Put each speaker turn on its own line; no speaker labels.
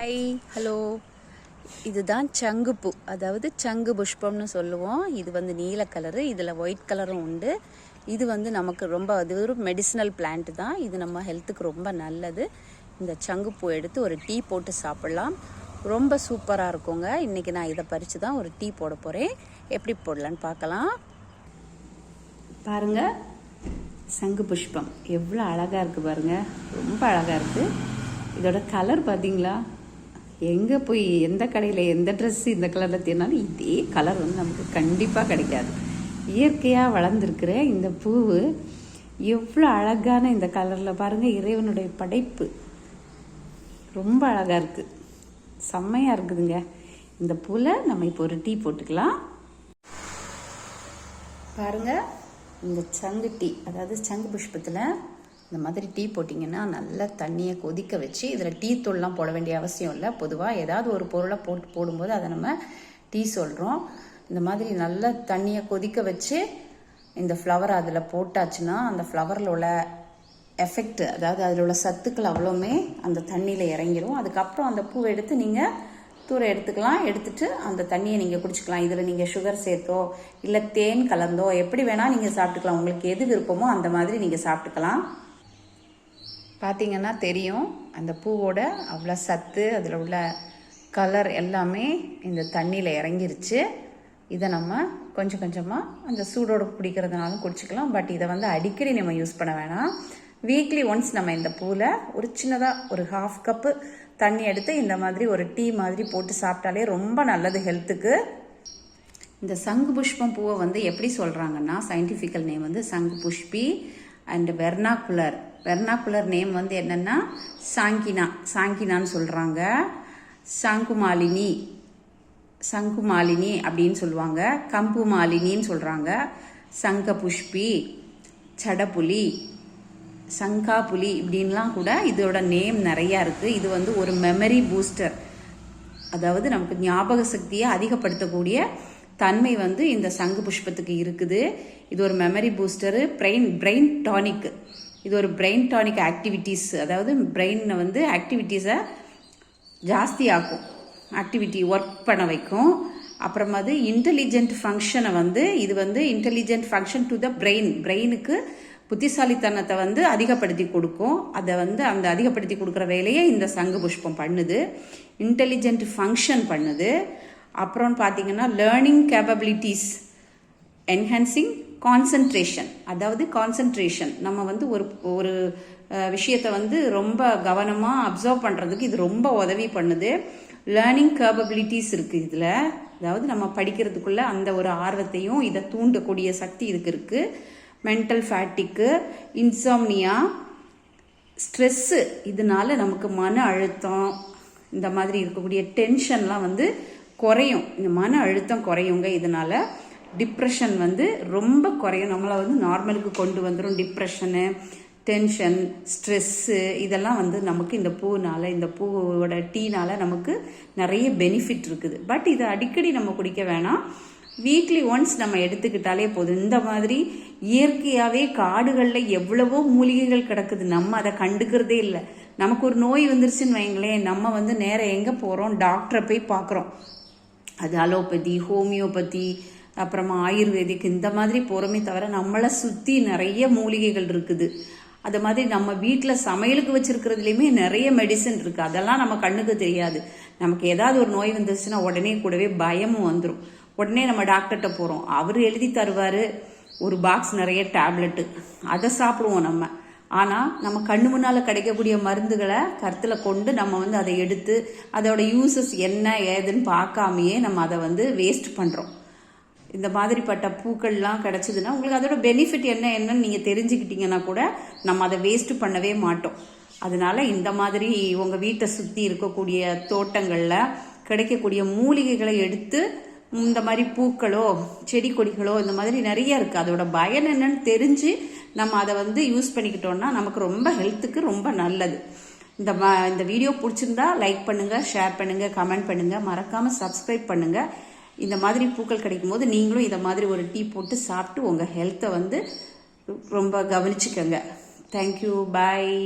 Hi hello. இதுதான் சங்குப்பூ, அதாவது சங்கு புஷ்பம்னு சொல்லுவோம். இது வந்து நீல கலரு, இதில் ஒயிட் கலரும் உண்டு. இது வந்து நமக்கு ரொம்ப அது ஒரு மெடிசினல் பிளான்ட் தான். இது நம்ம ஹெல்த்துக்கு ரொம்ப நல்லது. இந்த சங்குப்பூ எடுத்து ஒரு டீ போட்டு சாப்பிட்லாம், ரொம்ப சூப்பராக இருக்குங்க. இன்றைக்கி நான் இதை பறித்து தான் ஒரு டீ போட போகிறேன். எப்படி போடலான்னு பார்க்கலாம். பாருங்கள், சங்கு புஷ்பம் எவ்வளோ அழகாக இருக்குது பாருங்கள், ரொம்ப அழகாக இருக்குது. இதோட கலர் பார்த்தீங்களா? எங்கே போய் எந்த கடையில் எந்த ட்ரெஸ்ஸு இந்த கலரில் தேடினாலும் இதே கலர் வந்து நமக்கு கண்டிப்பாக கிடைக்காது. இயற்கையாக வளர்ந்துருக்கிற இந்த பூவு எவ்வளோ அழகான இந்த கலரில் பாருங்கள். இறைவனுடைய படைப்பு ரொம்ப அழகாக இருக்குது, செம்மையாக இருக்குதுங்க. இந்த பூவில் நம்ம இப்போ ஒரு டீ போட்டுக்கலாம். பாருங்கள், இந்த சங்கு டீ, அதாவது சங்கு புஷ்பத்தில் இந்த மாதிரி டீ போட்டிங்கன்னா நல்லா தண்ணியை கொதிக்க வச்சு, இதில் டீ தூள்லாம் போட வேண்டிய அவசியம் இல்லை. பொதுவாக ஏதாவது ஒரு பொருளை போடும்போது அதை நம்ம டீ சொல்கிறோம். இந்த மாதிரி நல்லா தண்ணியை கொதிக்க வச்சு இந்த ஃப்ளவர் அதில் போட்டாச்சுன்னா அந்த ஃப்ளவரில் உள்ள எஃபெக்ட், அதாவது அதில் உள்ள சத்துக்கள் அவ்வளோமே அந்த தண்ணியில் இறங்கிடும். அதுக்கப்புறம் அந்த பூவை எடுத்து நீங்கள் தூர எடுத்துக்கலாம். எடுத்துட்டு அந்த தண்ணியை நீங்கள் குடிச்சிக்கலாம். இதில் நீங்கள் சுகர் சேர்த்தோ இல்லை தேன் கலந்தோ எப்படி வேணால் நீங்கள் சாப்பிட்டுக்கலாம். உங்களுக்கு எது விருப்பமோ அந்த மாதிரி நீங்கள் சாப்பிட்டுக்கலாம். பார்த்தீங்கன்னா தெரியும், அந்த பூவோட அவ்வளோ சத்து, அதில் உள்ள கலர் எல்லாமே இந்த தண்ணியில் இறங்கிருச்சு. இதை நம்ம கொஞ்சம் கொஞ்சமாக அந்த சூடோடு குடிக்கிறதுனாலும் குடிச்சிக்கலாம். பட் இதை வந்து அடிக்கடி நம்ம யூஸ் பண்ண வேணாம். வீக்லி ஒன்ஸ் நம்ம இந்த பூவில் ஒரு சின்னதாக ஒரு 1/2 கப்பு தண்ணி எடுத்து இந்த மாதிரி ஒரு டீ மாதிரி போட்டு சாப்பிட்டாலே ரொம்ப நல்லது ஹெல்த்துக்கு. இந்த சங்கு புஷ்பம் பூவை வந்து எப்படி சொல்கிறாங்கன்னா, சயின்டிஃபிக்கல் நேம் வந்து சங்கு புஷ்பி அண்ட் வெர்னாக்குலர் நேம் வந்து என்னென்னா சாங்கினான்னு சொல்கிறாங்க. சங்குமாலினி அப்படின்னு சொல்லுவாங்க. கம்பு மாலினின்னு சொல்கிறாங்க. சங்க புஷ்பி, சடப்புலி, சங்காப்புலி இப்படின்லாம் கூட இதோட நேம் நிறையா இருக்குது. இது வந்து ஒரு மெமரி பூஸ்டர், அதாவது நமக்கு ஞாபக சக்தியை அதிகப்படுத்தக்கூடிய தன்மை வந்து இந்த சங்கு புஷ்பத்துக்கு இருக்குது. இது ஒரு மெமரி பூஸ்டரு, பிரெயின் டானிக். இது ஒரு பிரெயின் டானிக் ஆக்டிவிட்டீஸ், அதாவது பிரெயினை வந்து ஆக்டிவிட்டீஸை ஜாஸ்தி ஆக்கும், ஆக்டிவிட்டி ஒர்க் பண்ண வைக்கும். அப்புறமா அது இன்டெலிஜென்ட் ஃபங்க்ஷனை வந்து இது வந்து இன்டெலிஜென்ட் ஃபங்க்ஷன் டு த பிரெயினுக்கு புத்திசாலித்தனத்தை வந்து அதிகப்படுத்தி கொடுக்கும். அதை வந்து அந்த அதிகப்படுத்தி கொடுக்குற வேலையை இந்த சங்கு புஷ்பம் பண்ணுது. இன்டெலிஜென்ட் ஃபங்க்ஷன் பண்ணுது. அப்புறம் பார்த்தீங்கன்னா லேர்னிங் கேப்பபிலிட்டிஸ், என்ஹான்சிங் கான்சன்ட்ரேஷன், அதாவது கான்சன்ட்ரேஷன் நம்ம வந்து ஒரு விஷயத்தை வந்து ரொம்ப கவனமாக அப்சர்வ் பண்ணுறதுக்கு இது ரொம்ப உதவி பண்ணுது. லேர்னிங் கேப்பபிலிட்டிஸ் இருக்குது இதில், அதாவது நம்ம படிக்கிறதுக்குள்ள அந்த ஒரு ஆர்வத்தையும் இதை தூண்டக்கூடிய சக்தி இதுக்கு இருக்குது. மென்டல் ஃபேட்டிக்கு, இன்சாம்னியா, ஸ்ட்ரெஸ்ஸு, இதனால நமக்கு மன அழுத்தம் இந்த மாதிரி இருக்கக்கூடிய டென்ஷன்லாம் வந்து குறையும். இந்த மன அழுத்தம் குறையுங்க. இதனால டிப்ரெஷன் வந்து ரொம்ப குறையும், நம்மளை வந்து நார்மலுக்கு கொண்டு வந்துடும். டிப்ரெஷனு, டென்ஷன், ஸ்ட்ரெஸ்ஸு இதெல்லாம் வந்து நமக்கு இந்த பூனால், இந்த பூவோட டீனால் நமக்கு நிறைய பெனிஃபிட் இருக்குது. பட் இதை அடிக்கடி நம்ம குடிக்க வேணாம். வீக்லி ஒன்ஸ் நம்ம எடுத்துக்கிட்டாலே போதும். இந்த மாதிரி இயற்கையாகவே காடுகளில் எவ்வளவோ மூலிகைகள் கிடக்குது, நம்ம அதை கண்டுக்கிறதே இல்லை. நமக்கு ஒரு நோய் வந்துருச்சுன்னு வைங்களேன், நம்ம வந்து நேரம் எங்கே போகிறோம், டாக்டரை போய் பார்க்குறோம். அது அலோபதி, ஹோமியோபதி, அப்புறமா ஆயுர்வேதிக் இந்த மாதிரி போகிறோமே தவிர நம்மளை சுற்றி நிறைய மூலிகைகள் இருக்குது. அது மாதிரி நம்ம வீட்டில் சமையலுக்கு வச்சுருக்கிறதுலையுமே நிறைய மெடிசன் இருக்குது. அதெல்லாம் நம்ம கண்ணுக்கு தெரியாது. நமக்கு ஏதாவது ஒரு நோய் வந்துருச்சுன்னா உடனே கூடவே பயமும் வந்துடும். உடனே நம்ம டாக்டர்கிட்ட போகிறோம், அவர் எழுதி தருவார் ஒரு பாக்ஸ் நிறைய டேப்லெட்டு, அதை சாப்பிடுவோம் நம்ம. ஆனால் நம்ம கண்ணு முன்னால் கிடைக்கக்கூடிய மருந்துகளை கருத்தில் கொண்டு நம்ம வந்து அதை எடுத்து அதோட யூசஸ் என்ன ஏதுன்னு பார்க்காமையே நம்ம அதை வந்து வேஸ்ட் பண்ணுறோம். இந்த மாதிரிப்பட்ட பூக்கள்லாம் கிடச்சிதுன்னா உங்களுக்கு அதோட பெனிஃபிட் என்னன்னு நீங்கள் தெரிஞ்சுக்கிட்டீங்கன்னா கூட நம்ம அதை வேஸ்ட் பண்ணவே மாட்டோம். அதனால இந்த மாதிரி உங்கள் வீட்டை சுற்றி இருக்கக்கூடிய தோட்டங்களில் கிடைக்கக்கூடிய மூலிகைகளை எடுத்து இந்த மாதிரி பூக்களோ செடி கொடிகளோ இந்த மாதிரி நிறைய இருக்குது, அதோட பயன் என்னன்னு தெரிஞ்சு நம்ம அதை வந்து யூஸ் பண்ணிக்கிட்டோம்னா நமக்கு ரொம்ப ஹெல்த்துக்கு ரொம்ப நல்லது. இந்த வீடியோ பிடிச்சிருந்தா லைக் பண்ணுங்கள், ஷேர் பண்ணுங்கள், கமெண்ட் பண்ணுங்கள், மறக்காமல் சப்ஸ்கிரைப் பண்ணுங்கள். இந்த மாதிரி பூக்கள் கிடைக்கும் போது நீங்களும் இதை மாதிரி ஒரு டீ போட்டு சாப்பிட்டு உங்கள் ஹெல்த்தை வந்து ரொம்ப கவனிச்சுக்கோங்க. தேங்க்யூ, பாய்.